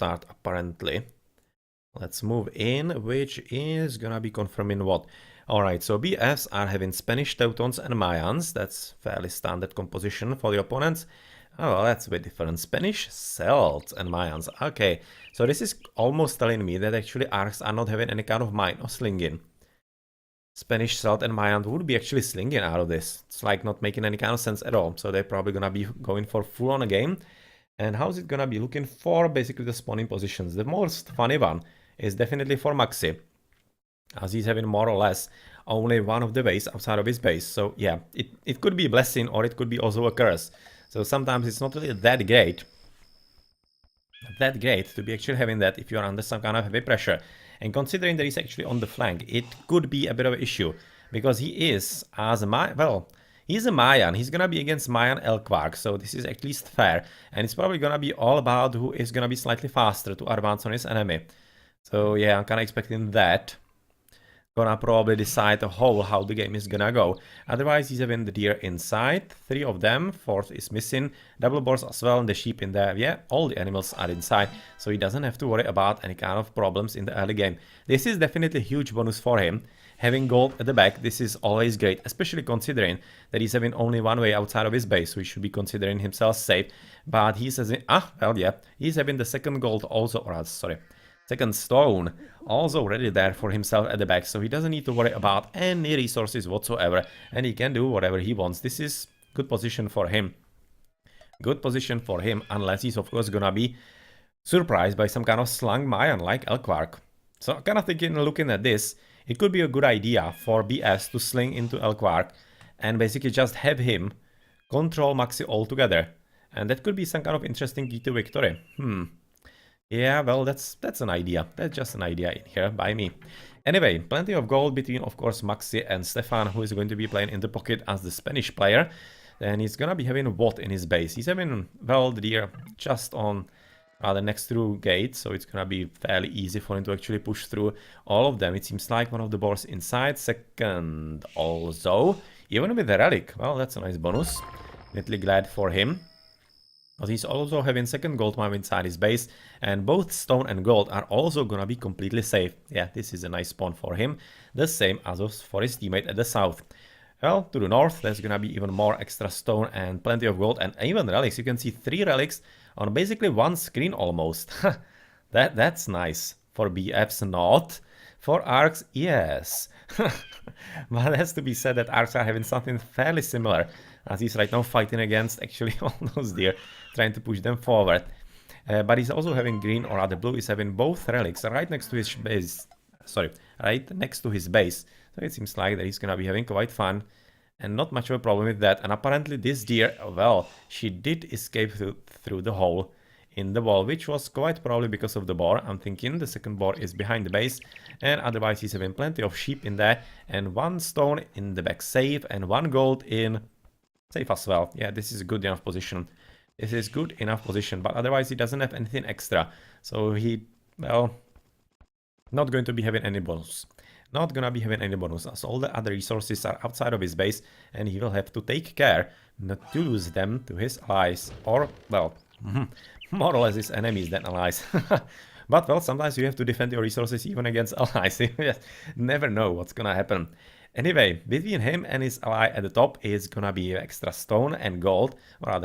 start apparently. Let's move in, which is gonna be confirming what? Alright, so BFs are having Spanish Teutons and Mayans. That's fairly standard composition for the opponents. Oh, well, that's a bit different. Spanish Celts and Mayans. Okay, so this is almost telling me that actually Arcs are not having any kind of mine or slinging. Spanish Celt and Mayan would be actually slinging out of this. It's like not making any kind of sense at all. So they're probably gonna be going for full on a game. And how's it gonna be looking for basically the spawning positions? The most funny one is definitely for Maxi, as he's having more or less only one of the base outside of his base. So yeah, it could be a blessing or it could be also a curse. So sometimes it's not really that great to be actually having that if you're under some kind of heavy pressure. And considering that he's actually on the flank, it could be a bit of an issue, because he is, as a well, he's a Mayan. He's gonna be against Mayan Elkvark, so this is at least fair. And it's probably gonna be all about who is gonna be slightly faster to advance on his enemy. So yeah, I'm kinda expecting that. Gonna probably decide the whole how the game is gonna go. Otherwise, he's having the deer inside, 3 of them, 4th is missing, double boars as well, and the sheep in there. Yeah, all the animals are inside, so he doesn't have to worry about any kind of problems in the early game. This is definitely a huge bonus for him. Having gold at the back, this is always great, especially considering that he's having only one way outside of his base, so he should be considering himself safe. But he's having, well, yeah, he's having the second gold also, or sorry, second stone also ready there for himself at the back, so he doesn't need to worry about any resources whatsoever, and he can do whatever he wants. This is good position for him. Good position for him, unless he's of course gonna be surprised by some kind of slung Mayan like Elkvark. So kind of thinking, looking at this, it could be a good idea for BS to sling into Elkvark and basically just have him control Maxi altogether, and that could be some kind of interesting key to victory. Yeah, well, that's an idea. That's just an idea in here by me. Anyway, plenty of gold between, of course, Maxi and Stefan, who is going to be playing in the pocket as the Spanish player. And he's gonna be having what in his base? He's having, well, the deer just on the next through gate, so it's gonna be fairly easy for him to actually push through all of them. It seems like one of the boars inside, second also, even with the relic. Well, that's a nice bonus. Definitely glad for him. But he's also having second gold mine inside his base, and both stone and gold are also gonna be completely safe. Yeah, this is a nice spawn for him, the same as for his teammate at the south. Well, to the north, there's gonna be even more extra stone and plenty of gold, and even relics. You can see 3 relics on basically one screen almost. That's nice. For BFs, not. For Arcs, yes. But it has to be said that Arcs are having something fairly similar, as he's right now fighting against actually all those deer, trying to push them forward. But he's also having green, or rather blue is having both relics right next to his base. Sorry, right next to his base. So it seems like that he's gonna be having quite fun, and not much of a problem with that. And apparently this deer, well, she did escape through the hole in the wall, which was quite probably because of the boar. I'm thinking the second boar is behind the base, and otherwise he's having plenty of sheep in there, and 1 stone in the back safe, and 1 gold in safe as well. Yeah, this is a good enough position. This is good enough position, but otherwise he doesn't have anything extra. So he, well, not going to be having any bonus. Not gonna be having any bonus, as all the other resources are outside of his base, and he will have to take care not to lose them to his allies, or, well, more or less his enemies than allies. But, well, sometimes you have to defend your resources even against allies. You never know what's gonna happen. Anyway, between him and his ally at the top is gonna be extra stone and gold, or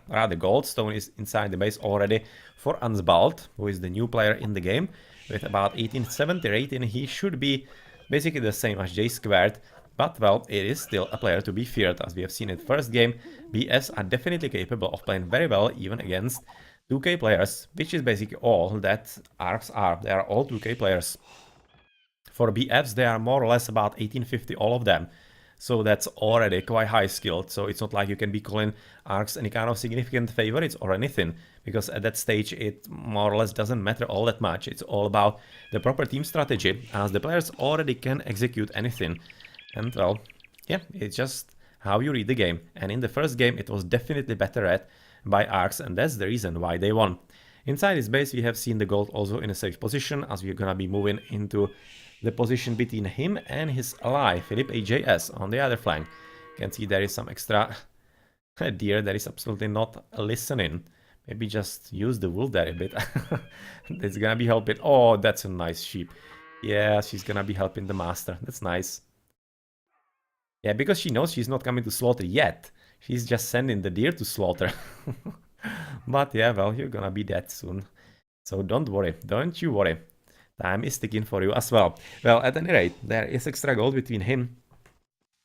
rather gold. Stone is inside the base already for Ansbald, who is the new player in the game. With about 1870 rating, he should be basically the same as J squared, but, well, it is still a player to be feared, as we have seen in the first game. BS are definitely capable of playing very well even against 2K players, which is basically all that Arcs are. They are all 2K players. For BFs, they are more or less about 1850, all of them. So that's already quite high skilled. So it's not like you can be calling Arcs any kind of significant favorites or anything, because at that stage it more or less doesn't matter all that much. It's all about the proper team strategy, as the players already can execute anything. And, well, yeah, it's just how you read the game. And in the first game it was definitely better read by Arcs, and that's the reason why they won. Inside his base we have seen the gold also in a safe position, as we're gonna be moving into the position between him and his ally, Philip AJS, on the other flank. You can see there is some extra deer that is absolutely not listening. Maybe just use the wool there a bit. It's gonna be helping. Oh, that's a nice sheep. Yeah, she's gonna be helping the master. That's nice. Yeah, because she knows she's not coming to slaughter yet. She's just sending the deer to slaughter. But yeah, well, you're gonna be dead soon. So don't worry. Don't you worry. Time is ticking for you as well. Well, at any rate, there is extra gold between him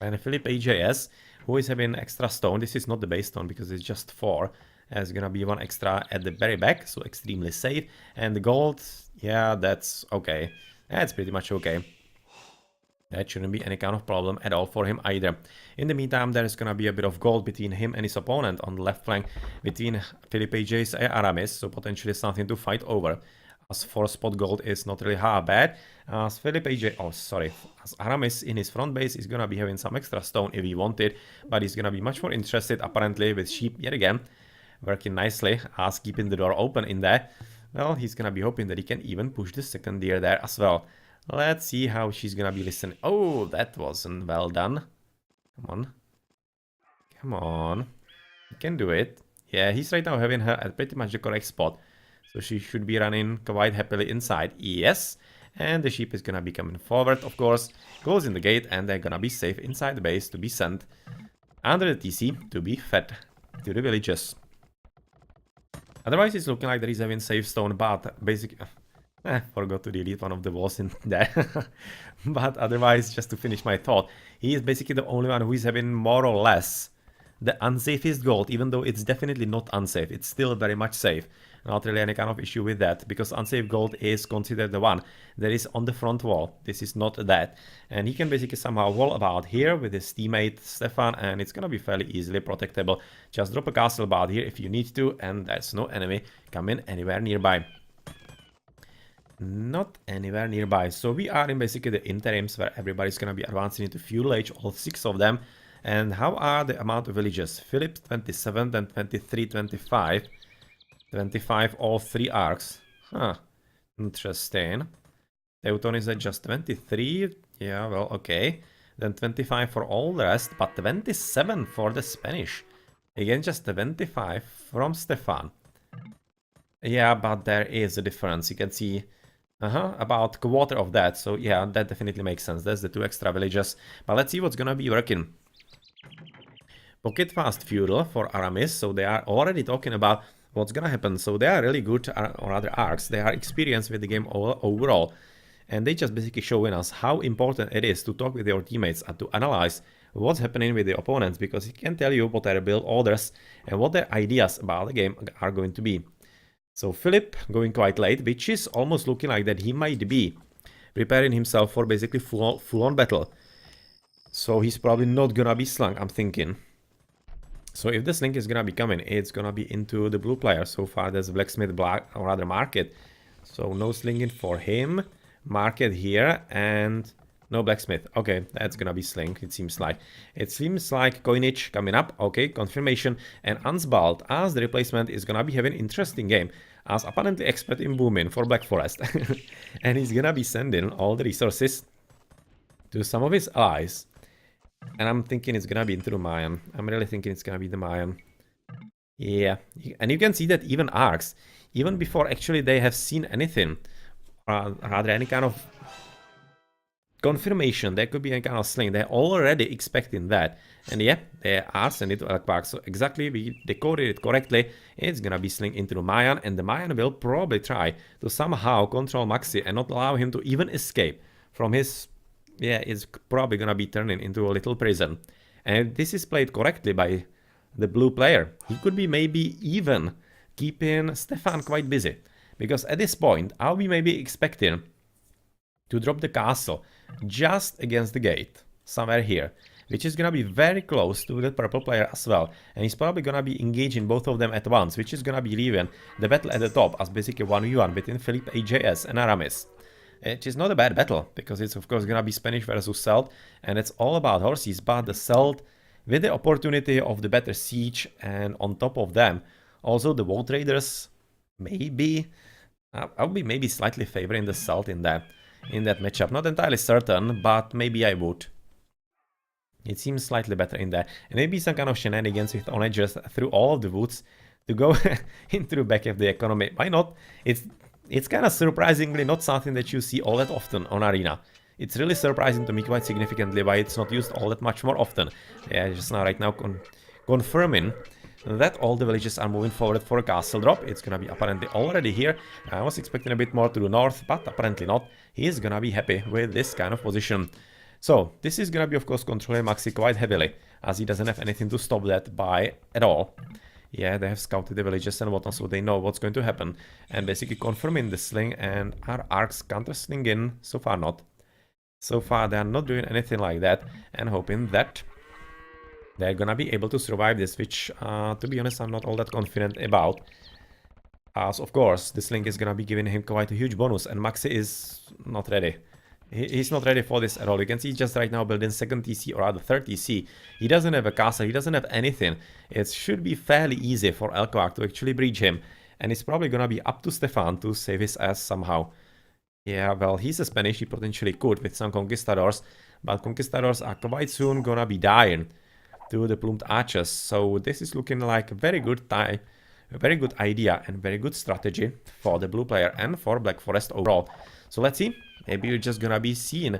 and Philip AJS, who is having extra stone. This is not the base stone because it's just 4. There's gonna be 1 extra at the very back, so extremely safe. And the gold, yeah, that's okay. That's pretty much okay. That shouldn't be any kind of problem at all for him either. In the meantime, there is gonna be a bit of gold between him and his opponent on the left flank, between Philip AJ's and Aramis, so potentially something to fight over. As 4 spot gold is not really half bad. As Philip AJ, oh sorry, as Aramis in his front base is gonna be having some extra stone if he wanted, but he's gonna be much more interested apparently with sheep yet again. Working nicely as keeping the door open in there. Well, he's gonna be hoping that he can even push the second deer there as well. Let's see how she's gonna be listening. Oh, that wasn't well done. Come on. Come on. You can do it. Yeah, he's right now having her at pretty much the correct spot. So she should be running quite happily inside. Yes. And the sheep is gonna be coming forward, of course. Closing the gate, and they're gonna be safe inside the base to be sent under the TC to be fed to the villagers. Otherwise, it's looking like there is having safe stone, but basically... forgot to delete one of the walls in there. But otherwise, just to finish my thought, he is basically the only one who is having more or less the unsafest gold, even though it's definitely not unsafe. It's still very much safe. Not really any kind of issue with that, because unsafe gold is considered the one that is on the front wall. This is not that. And he can basically somehow wall about here with his teammate Stefan, and it's gonna be fairly easily protectable. Just drop a castle about here if you need to, and there's no enemy coming anywhere nearby. Not anywhere nearby. So we are in basically the interims where everybody's gonna be advancing into feudal age, all 6 of them. And how are the amount of villages? Philip 27, then 23, 25. 25, all 3 arcs. Huh. Interesting. Teuton is at just 23. Yeah, well, okay. Then 25 for all the rest, but 27 for the Spanish. Again, just 25 from Stefan. Yeah, but there is a difference. You can see about quarter of that. So yeah, that definitely makes sense. That's the 2 extra villages. But let's see what's gonna be working. Pocket fast feudal for Aramis. So they are already talking about what's gonna happen. So they are really good, or other arcs. They are experienced with the game overall. And they just basically showing us how important it is to talk with your teammates and to analyze what's happening with the opponents, because it can tell you what their build orders and what their ideas about the game are going to be. So Philip going quite late, which is almost looking like that he might be preparing himself for basically full-on battle. So he's probably not gonna be slung, I'm thinking. So if the sling is gonna be coming, it's gonna be into the blue player. So far there's blacksmith, black, or rather market. So no slinging for him. Market here, and no blacksmith. Okay, that's gonna be sling, it seems like. It seems like coinage coming up. Okay, confirmation. And Ansbald as the replacement is gonna be having an interesting game, as apparently expert in booming for Black Forest. And he's gonna be sending all the resources to some of his allies. And I'm thinking it's gonna be into the Mayan. I'm really thinking it's gonna be the Mayan. Yeah, and you can see that even arcs, even before actually they have seen anything, rather any kind of confirmation, there could be any kind of sling, they're already expecting that. And yeah, they are sending it to Elk Park. So exactly, we decoded it correctly. It's gonna be sling into the Mayan, and the Mayan will probably try to somehow control Maxi and not allow him to even escape from his... Yeah, it's probably gonna be turning into a little prison. And if this is played correctly by the blue player, he could be maybe even keeping Stefan quite busy. Because at this point, I'll be maybe expecting to drop the castle just against the gate, somewhere here, which is gonna be very close to the purple player as well. And he's probably gonna be engaging both of them at once, which is gonna be leaving the battle at the top as basically 1v1 between Philippe AJS and Aramis. It is not a bad battle, because it's of course gonna be Spanish versus Celt, and it's all about horses, but the Celt with the opportunity of the better siege, and on top of them, also the War Traders, maybe... I'll be maybe slightly favoring the Celt in that matchup. Not entirely certain, but maybe I would. It seems slightly better in there. And maybe some kind of shenanigans with onagers through all of the woods to go into the back of the economy. Why not? It's kind of surprisingly not something that you see all that often on Arena. It's really surprising to me quite significantly why it's not used all that much more often. Yeah, just now right now confirming that all the villages are moving forward for a castle drop. It's gonna be apparently already here. I was expecting a bit more to the north, but apparently not. He is gonna be happy with this kind of position. So this is gonna be of course controlling Maxi quite heavily, as he doesn't have anything to stop that by at all. Yeah, they have scouted the villages and whatnot, so they know what's going to happen. And basically confirming the sling, and are arcs counter-sling in? So far not. So far they are not doing anything like that, and hoping that they're gonna be able to survive this, which to be honest I'm not all that confident about. As of course the sling is gonna be giving him quite a huge bonus, and Maxi is not ready. He's not ready for this at all. You can see he's just right now building second TC, or rather third TC. He doesn't have a castle, he doesn't have anything. It should be fairly easy for Elkvark to actually breach him. And it's probably gonna be up to Stefan to save his ass somehow. Yeah, well, he's a Spanish, he potentially could with some Conquistadors. But Conquistadors are quite soon gonna be dying to the plumed archers. So this is looking like a very good time. A very good idea and very good strategy for the blue player and for Black Forest overall. So let's see. Maybe you're just gonna be seeing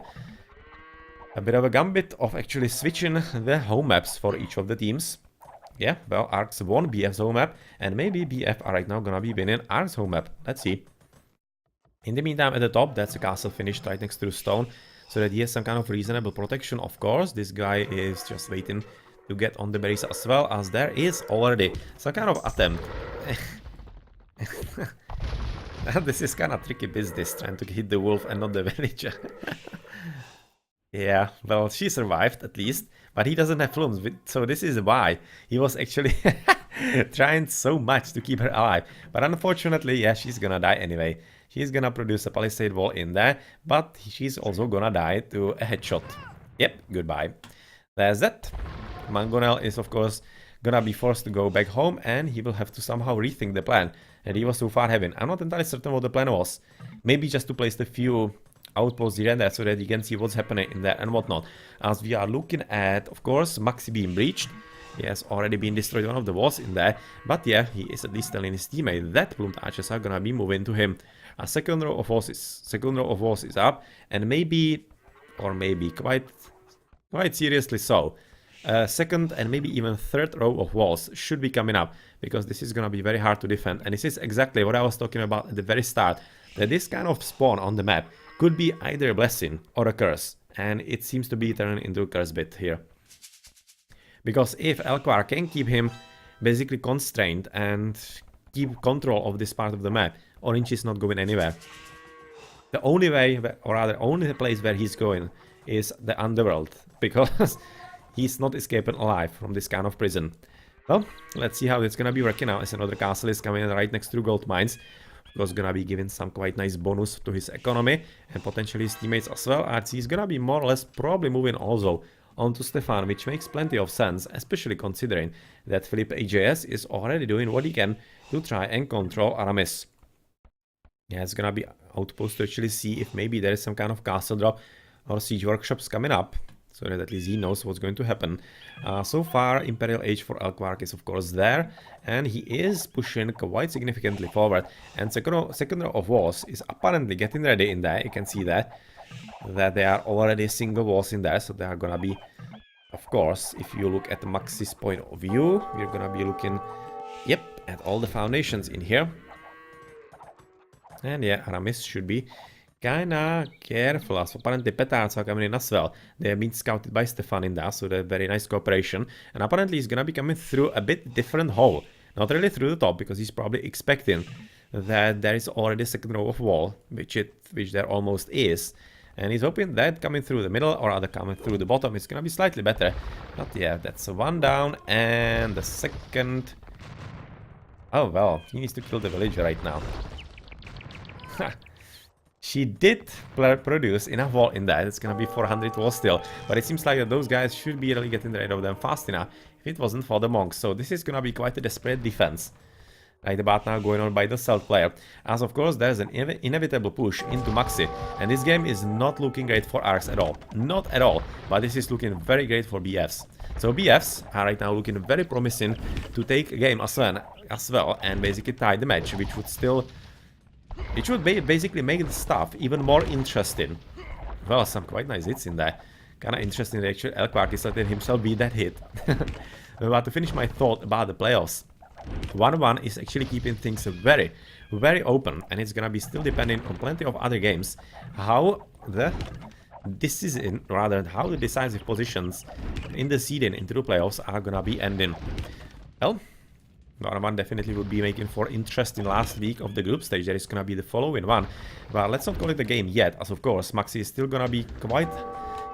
a bit of a gambit of actually switching the home maps for each of the teams. Yeah, well, Arcs won BF's home map, and maybe BF are right now gonna be winning Arcs home map. Let's see. In the meantime, at the top, that's a castle finished right next to the stone, so that he has some kind of reasonable protection, of course. This guy is just waiting to get on the berries as well, as there is already some kind of attempt. This is kind of tricky business, trying to hit the wolf and not the villager. Yeah, well, she survived at least, but he doesn't have plumes, so this is why he was actually trying so much to keep her alive. But unfortunately, yeah, she's gonna die anyway. She's gonna produce a palisade wall in there, but she's also gonna die to a headshot. Yep, goodbye. There's that. Mangonel is, of course, gonna be forced to go back home, and he will have to somehow rethink the plan that he was so far having. I'm not entirely certain what the plan was. Maybe just to place a few outposts here and there so that you can see what's happening in there and whatnot. As we are looking at, of course, Maxi being breached. He has already been destroyed one of the walls in there. But yeah, he is at least telling his teammate that plumed archers are gonna be moving to him. A second row of walls is up, and maybe, or maybe quite seriously so, second and maybe even third row of walls should be coming up, because this is gonna be very hard to defend. And this is exactly what I was talking about at the very start, that this kind of spawn on the map could be either a blessing or a curse, and it seems to be turning into a curse bit here. Because if Elkvark can keep him basically constrained and keep control of this part of the map, Orange is not going anywhere. The only way, or rather only place where he's going, is the underworld, because he's not escaping alive from this kind of prison. Well, let's see how it's gonna be working out, as another castle is coming in right next to gold mines. Was gonna be giving some quite nice bonus to his economy and potentially his teammates as well. RC is gonna be more or less probably moving also onto Stefan, which makes plenty of sense, especially considering that Philip AJS is already doing what he can to try and control Aramis. Yeah, it's gonna be outpost to actually see if maybe there is some kind of castle drop or siege workshops coming up, so that at least he knows what's going to happen. So far, Imperial Age for Elkvark is of course there, and he is pushing quite significantly forward. And second row of walls is apparently getting ready in there. You can see that there are already single walls in there, so they are gonna be, of course, if you look at Maxi's point of view, you're gonna be looking, yep, at all the foundations in here. And yeah, Aramis should be kinda careful, as apparently petards are coming in as well. They have been scouted by Stefan in there, so they're very nice cooperation. And apparently he's gonna be coming through a bit different hole. Not really through the top, because he's probably expecting that there is already a second row of wall, which there almost is. And he's hoping that coming through the middle, or rather coming through the bottom, is gonna be slightly better. But yeah, that's one down, and the second... Oh well, he needs to kill the villager right now. She did produce enough wall in that. It's gonna be 400 walls still, but it seems like that those guys should be really getting rid of them fast enough if it wasn't for the monks. So this is gonna be quite a desperate defense. right about now going on by the Celt player, as of course there's an inevitable push into Maxi, and this game is not looking great for Arcs at all. Not at all, but this is looking very great for BFs. So BFs are right now looking very promising to take a game as well and basically tie the match, which would still... It should basically make the stuff even more interesting. Well, some quite nice hits in there. Kinda interesting that actually Elkvark is letting himself be that hit. But to finish my thought about the playoffs, 1-1 is actually keeping things very, very open, and it's gonna be still depending on plenty of other games how the decisive positions in the seeding into the playoffs are gonna be ending. Well, 1-1 definitely would be making for interesting last week of the group stage. There is gonna be the following one, but let's not call it a game yet, as of course Maxi is still gonna be quite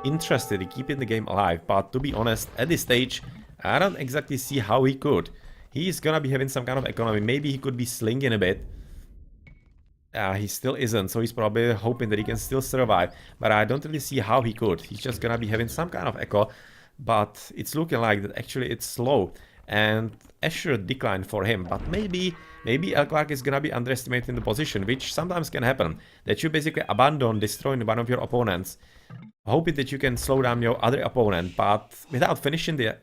interested in keeping the game alive. But to be honest, at this stage I don't exactly see how he could. He's gonna be having some kind of economy. Maybe he could be slinging a bit. He still isn't, so he's probably hoping that he can still survive. But I don't really see how he could. He's just gonna be having some kind of echo. But it's looking like that actually it's slow. And Asher declined for him. But maybe Elkvark is gonna be underestimating the position, which sometimes can happen. That you basically abandon destroying one of your opponents, hoping that you can slow down your other opponent, but without finishing the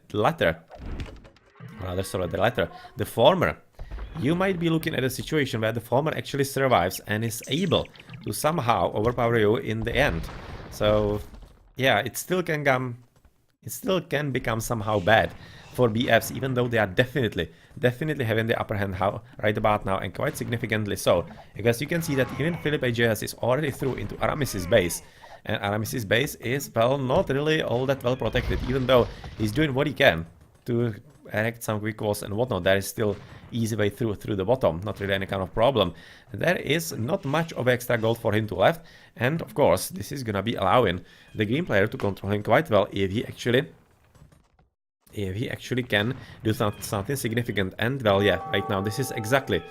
former, you might be looking at a situation where the former actually survives and is able to somehow overpower you in the end. So yeah, it still can become somehow bad for BFs, even though they are definitely having the upper hand right about now, and quite significantly so, because you can see that even Philip AJS is already through into Aramis's base. And Aramis's base is, well, not really all that well protected, even though he's doing what he can to erect some quick walls and whatnot. There is still easy way through the bottom, not really any kind of problem. There is not much of extra gold for him to left, and of course this is gonna be allowing the green player to control him quite well if he actually can do something significant. And well, yeah, right now this is exactly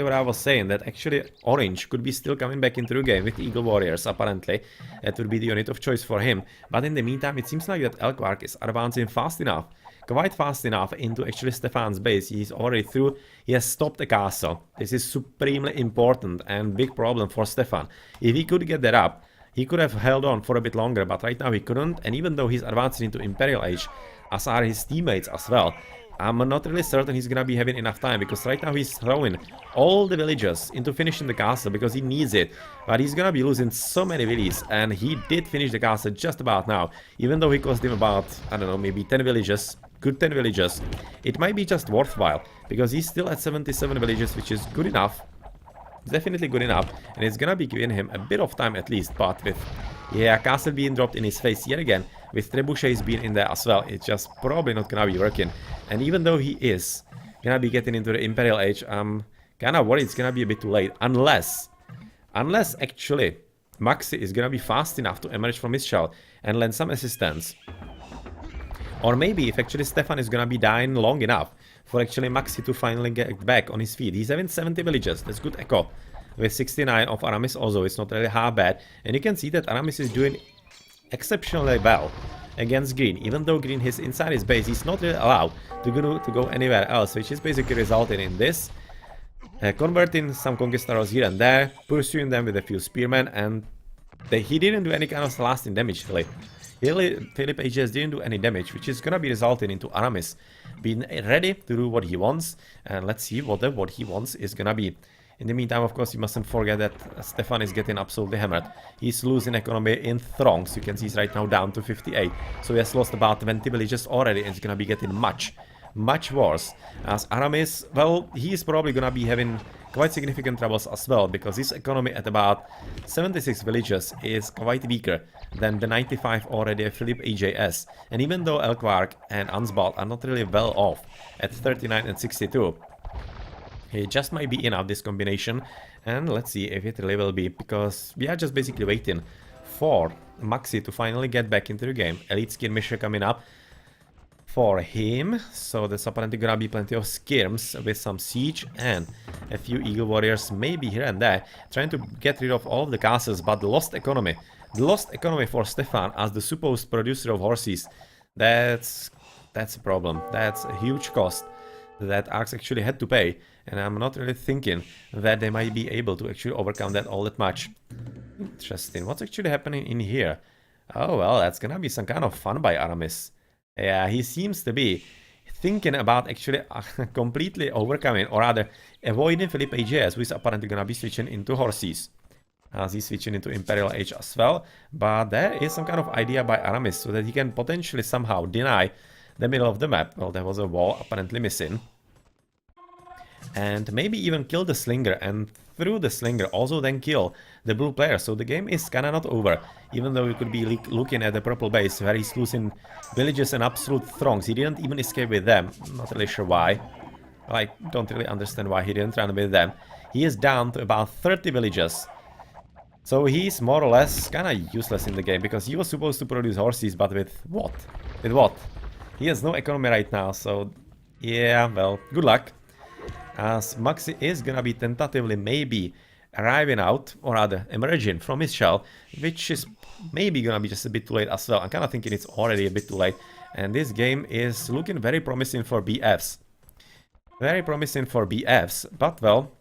what I was saying, that actually Orange could be still coming back into the game with Eagle Warriors, apparently. That would be the unit of choice for him. But in the meantime, it seems like that Elkvark is advancing fast enough, quite fast enough into actually Stefan's base. He's already through, he has stopped the castle. This is supremely important and big problem for Stefan. If he could get that up, he could have held on for a bit longer, but right now he couldn't. And even though he's advancing into Imperial Age, as are his teammates as well, I'm not really certain he's gonna be having enough time, because right now he's throwing all the villagers into finishing the castle because he needs it. But he's gonna be losing so many villages, and he did finish the castle just about now. Even though he cost him about, I don't know, maybe 10 villages, good 10 villages. It might be just worthwhile, because he's still at 77 villages, which is good enough. It's definitely good enough, and it's gonna be giving him a bit of time at least. But with, yeah, castle being dropped in his face yet again, with trebuchets being in there as well, it's just probably not gonna be working. And even though he is gonna be getting into the Imperial Age, I'm kinda worried it's gonna be a bit too late. Unless actually Maxi is gonna be fast enough to emerge from his shell and lend some assistance. Or maybe if actually Stefan is gonna be dying long enough for actually Maxi to finally get back on his feet. He's having 70 villages, that's good echo. With 69 of Aramis also, it's not really half bad. And you can see that Aramis is doing exceptionally well against Green. Even though Green is inside his base, he's not really allowed to go anywhere else, which is basically resulting in this. Converting some Conquistadors here and there, pursuing them with a few spearmen, and he didn't do any kind of lasting damage really. Philip AJS didn't do any damage, which is gonna be resulting into Aramis being ready to do what he wants. And let's see what he wants is gonna be. In the meantime, of course, you mustn't forget that Stefan is getting absolutely hammered. He's losing economy in throngs. You can see he's right now down to 58. So he has lost about 20 villages already, and it's gonna be getting much worse. As Aramis, well, he is probably gonna be having quite significant troubles as well, because his economy at about 76 villages is quite weaker than the 95 already Philip AJS. And even though Elkvark and Ansbald are not really well off at 39 and 62, it just might be enough, this combination. And let's see if it really will be, because we are just basically waiting for Maxi to finally get back into the game. Elite skirmisher coming up for him, so there's apparently gonna be plenty of skirms with some siege and a few Eagle Warriors maybe here and there, trying to get rid of all of the castles. But the lost economy for Stefan as the supposed producer of horses, that's a problem. That's a huge cost. that Arcs actually had to pay, and I'm not really thinking that they might be able to actually overcome that all that much. Interesting. What's actually happening in here? Oh, well, that's gonna be some kind of fun by Aramis. Yeah, he seems to be thinking about actually completely overcoming, or rather avoiding Philippe AJS, who is apparently gonna be switching into horses. As he's switching into Imperial Age as well. But there is some kind of idea by Aramis, so that he can potentially somehow deny the middle of the map. Well, there was a wall apparently missing. And maybe even kill the Slinger, and through the Slinger also then kill the blue player. So the game is kinda not over, even though you could be looking at the purple base where he's losing villages and absolute throngs. He didn't even escape with them, not really sure why. I don't really understand why he didn't run with them. He is down to about 30 villages. So he's more or less kinda useless in the game, because he was supposed to produce horses, but with what? With what? He has no economy right now, so yeah, well, good luck. As Maxi is gonna be tentatively maybe arriving out, or rather emerging from his shell, which is maybe gonna be just a bit too late as well. I'm kinda thinking it's already a bit too late, and this game is looking very promising for BFs. Very promising for BFs, but well,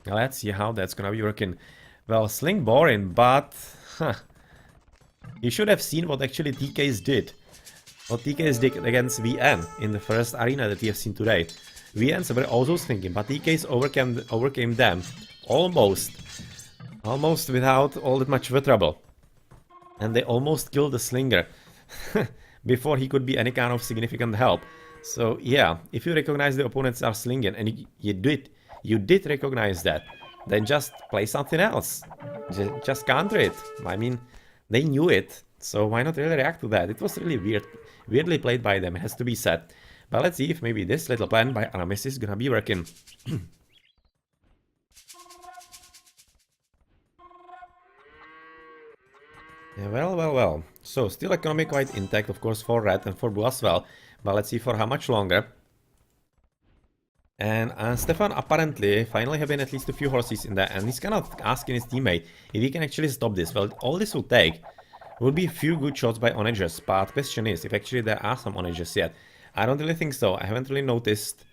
let's see how that's gonna be working. Well, Sling boring, but you should have seen what actually TKs did. What TKs did against VN in the first arena that we have seen today. VNs were also slinking, but TKs overcame them almost without all that much of a trouble. And they almost killed the Slinger before he could be any kind of significant help. So yeah, if you recognize the opponents are slinging, and you did recognize that, then just play something else. Just counter it. I mean, they knew it, so why not really react to that? It was really weirdly played by them, it has to be said. But let's see if maybe this little plan by Aramis is gonna be working. Yeah, well. So, still economy quite intact, of course, for red and for blue as well. But let's see for how much longer. And Stefan apparently finally having at least a few horses in there, and he's kind of asking his teammate if he can actually stop this. Well, all this will take would be a few good shots by onagers, but question is if actually there are some onagers yet. I don't really think so. I haven't really noticed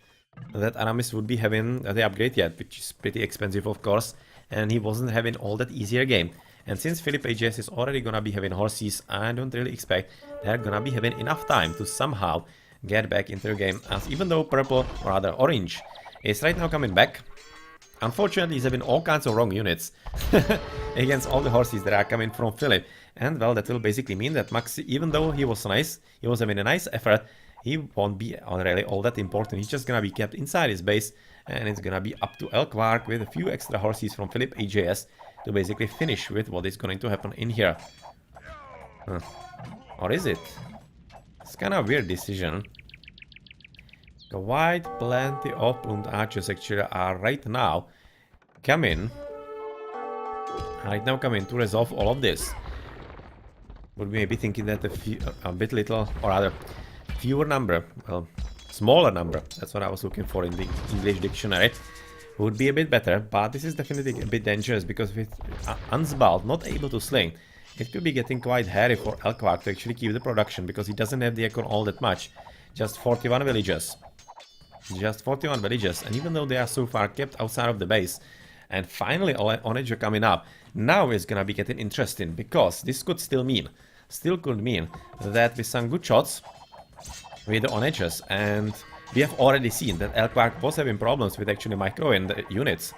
that Aramis would be having the upgrade yet, which is pretty expensive of course, and he wasn't having all that easier game. And since Philippe AJS is already gonna be having horses, I don't really expect they're gonna be having enough time to somehow get back into the game, as even though purple, or rather orange, is right now coming back, unfortunately he's having all kinds of wrong units against all the horses that are coming from Philip. And well, that will basically mean that Maxi, even though he was nice, he was having a nice effort, he won't be really all that important. He's just gonna be kept inside his base, and it's gonna be up to Elkvark with a few extra horses from Philip AJS to basically finish with what is going to happen in here. Or is it? It's kind of a weird decision. Quite plenty of Plumed Archers actually are right now coming to resolve all of this. Would maybe thinking that a bit little, or rather fewer number, well, smaller number, that's what I was looking for in the English dictionary, would be a bit better, but this is definitely a bit dangerous, because with Ansbald not able to sling, it could be getting quite hairy for Elkvark to actually keep the production, because he doesn't have the econ all that much. Just 41 villages. Just 41 villages, and even though they are so far kept outside of the base, and finally Onager coming up, now it's gonna be getting interesting, because this could still mean that with some good shots with the Onagers, and we have already seen that Elkvark was having problems with actually microing the units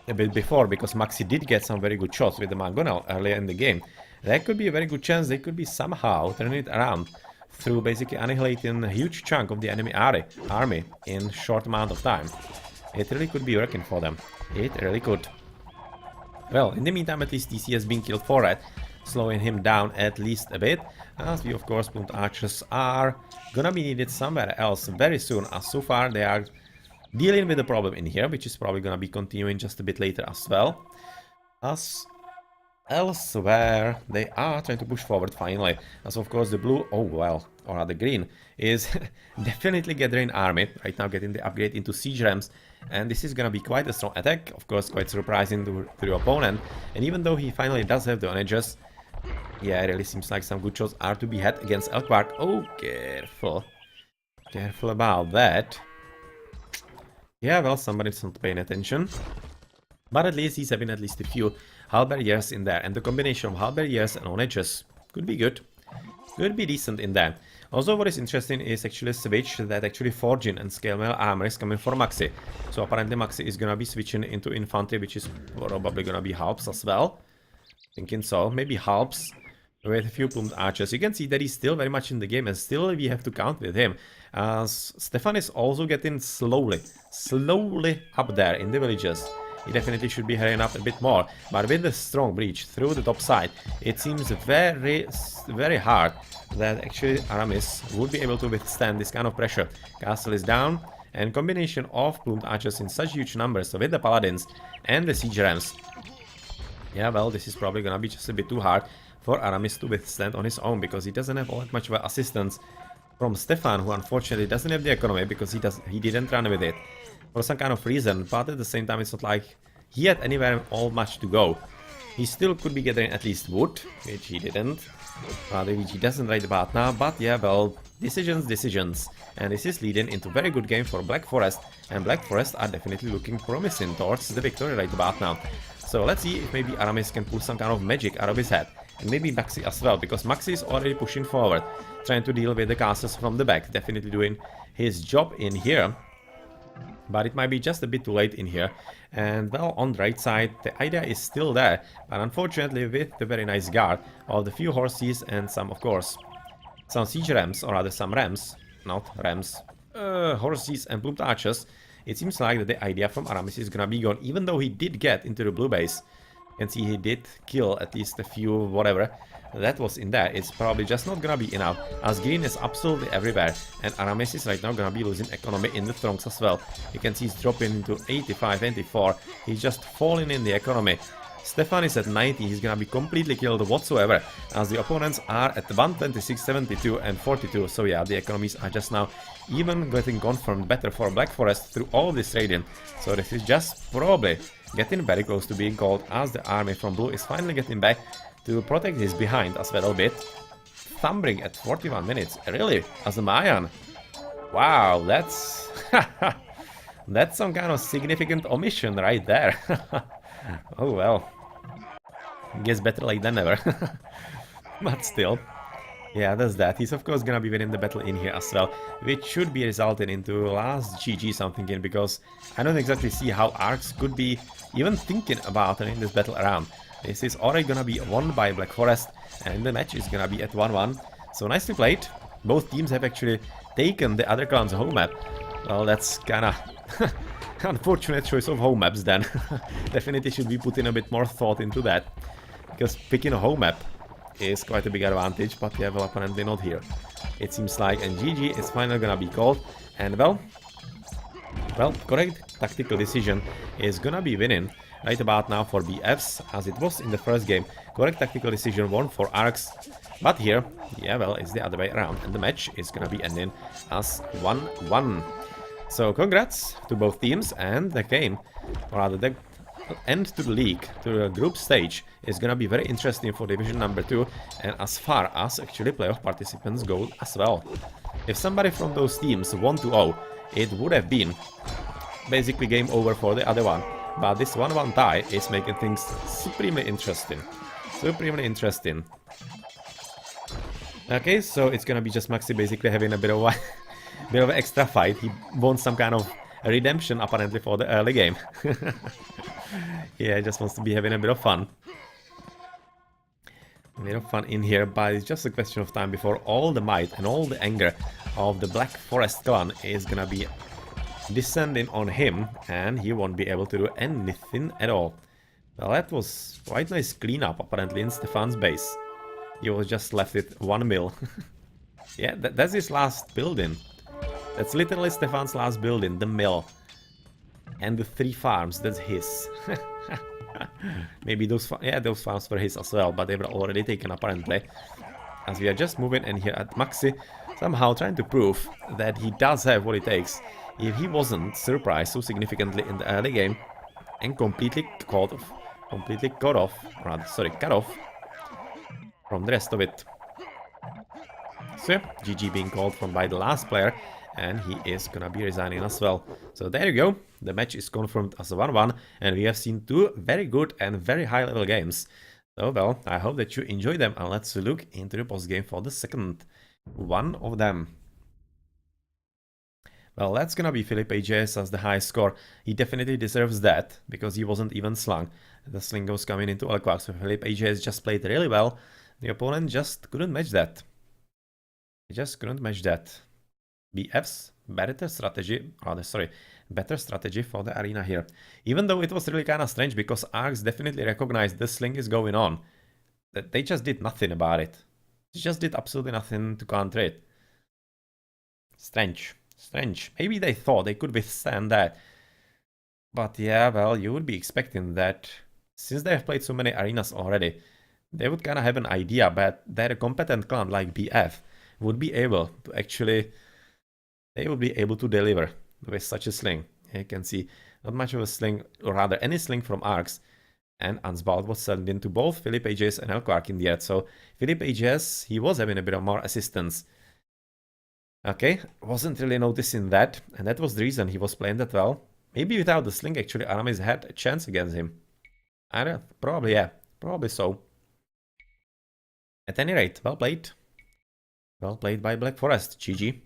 a bit before, because Maxi did get some very good shots with the Mangonel earlier in the game. There could be a very good chance they could be somehow turning it around through basically annihilating a huge chunk of the enemy army in a short amount of time. It really could be working for them. It really could. Well, in the meantime, at least TC has been killed for it, slowing him down at least a bit, as we of course Plumed Archers are gonna be needed somewhere else very soon, as so far they are dealing with the problem in here, which is probably gonna be continuing just a bit later as well. As elsewhere, they are trying to push forward finally, as of course the blue, oh well, or rather green, is definitely gathering army, right now getting the upgrade into siege rams, and this is gonna be quite a strong attack, of course quite surprising to the opponent, and even though he finally does have the onagers, yeah, it really seems like some good shots are to be had against Elkvark. Oh, careful. Careful about that. Yeah, well, somebody's not paying attention. But at least he's having at least a few halberdiers in there. And the combination of halberdiers and on edges could be good. Could be decent in there. Also, what is interesting is actually a switch that actually forging and scale mail armor is coming for Maxi. So apparently Maxi is gonna be switching into infantry, which is probably gonna be halbs as well. Thinking so. Maybe halbs with a few plumed archers. You can see that he's still very much in the game and still we have to count with him. Stefan is also getting slowly up there in the villages. He definitely should be hurrying up a bit more, but with the strong breach through the top side, it seems very hard that actually Aramis would be able to withstand this kind of pressure. Castle is down, and combination of plumed archers in such huge numbers, so with the paladins and the siege rams. Yeah, well, this is probably gonna be just a bit too hard for Aramis to withstand on his own, because he doesn't have all that much of assistance from Stefan, who unfortunately doesn't have the economy because he didn't run with it for some kind of reason, but at the same time it's not like he had anywhere all much to go. He still could be getting at least wood, which he didn't, which he doesn't right about now, but yeah, well, decisions, and this is leading into very good game for Black Forest, and Black Forest are definitely looking promising towards the victory right about now. So let's see if maybe Aramis can pull some kind of magic out of his head, and maybe Maxi as well, because Maxi is already pushing forward, trying to deal with the castles from the back, definitely doing his job in here. But it might be just a bit too late in here. And well, on the right side, the idea is still there, but unfortunately with the very nice guard of the few horses and some, of course, some siege rams, or rather some rams, not rams, horses and plumed archers, it seems like that the idea from Aramis is gonna be gone, even though he did get into the blue base. You can see he did kill at least a few whatever that was in there. It's probably just not gonna be enough, as green is absolutely everywhere, and Aramis is right now gonna be losing economy in the throngs as well. You can see he's dropping into 85, 84, he's just falling in the economy. Stefan is at 90, he's gonna be completely killed whatsoever, as the opponents are at 126, 72 and 42, so yeah, the economies are just now even getting confirmed better for Black Forest through all this trading. So this is just probably getting very close to being called, as the army from blue is finally getting back to protect his behind as well a bit. Thumbring at 41 minutes, really? As a Mayan? Wow, that's... that's some kind of significant omission right there. Oh well. Guess better late than never. But still. Yeah, that's that. He's of course gonna be winning the battle in here as well, which should be resulting into last GG something in, because I don't exactly see how Arcs could be even thinking about turning this battle around. This is already gonna be won by Black Forest, and the match is gonna be at 1-1. So nicely played. Both teams have actually taken the other clan's home map. Well, that's kinda unfortunate choice of home maps then. Definitely should be putting a bit more thought into that, because picking a home map is quite a big advantage, but yeah, well, apparently not here. It seems like, and GG is finally gonna be called, and well, correct tactical decision is gonna be winning right about now for BFs, as it was in the first game. Correct tactical decision won for Arcs, but here, yeah, well, it's the other way around, and the match is gonna be ending as 1-1. So congrats to both teams, and the game, or rather the end to the league, to the group stage, is gonna be very interesting for division number 2, and as far as actually playoff participants go as well. If somebody from those teams won 2-0, it would have been basically game over for the other one. But this 1-1 tie is making things supremely interesting. Supremely interesting. Okay, so it's gonna be just Maxi basically having a bit of an extra fight. He wants some kind of redemption apparently for the early game. Yeah, he just wants to be having a bit of fun. A bit of fun in here, but it's just a question of time before all the might and all the anger of the Black Forest clan is gonna be descending on him, and he won't be able to do anything at all. Well, that was quite nice cleanup apparently in Stefan's base. He was just left with 1 mil. Yeah, that's his last building. That's literally Stefan's last building, the mill. And the 3 farms, that's his. Maybe those farms were his as well, but they were already taken apparently. As we are just moving in here at Maxi, somehow trying to prove that he does have what it takes. If he wasn't surprised so significantly in the early game and completely cut off from the rest of it. So, GG being called from by the last player, and he is gonna be resigning as well. So there you go, the match is confirmed as a 1-1, and we have seen two very good and very high level games. So well, I hope that you enjoy them, and let's look into the post game for the second one of them. Well, that's gonna be Philippe AJS as the high score. He definitely deserves that, because he wasn't even slung. The sling was coming into Elquark, so Philippe AJS just played really well. The opponent just couldn't match that. He just couldn't match that. BF's better strategy, better strategy for the arena here. Even though it was really kind of strange, because Arcs definitely recognized the sling is going on. They just did nothing about it. They just did absolutely nothing to counter it. Strange. Strange. Maybe they thought they could withstand that. But yeah, well, you would be expecting that. Since they have played so many arenas already, they would kind of have an idea that a competent clan like BF would be able to actually... They would be able to deliver with such a sling. You can see not much of a sling, or rather any sling from Arcs. And Ansbald was sent into both Philippe AJS and Elquark in the end. So Philippe AJS, he was having a bit of more assistance. Okay, wasn't really noticing that, and that was the reason he was playing that well. Maybe without the sling, actually, Aramis had a chance against him. I don't know, probably, yeah, probably so. At any rate, well played. Well played by Black Forest, GG.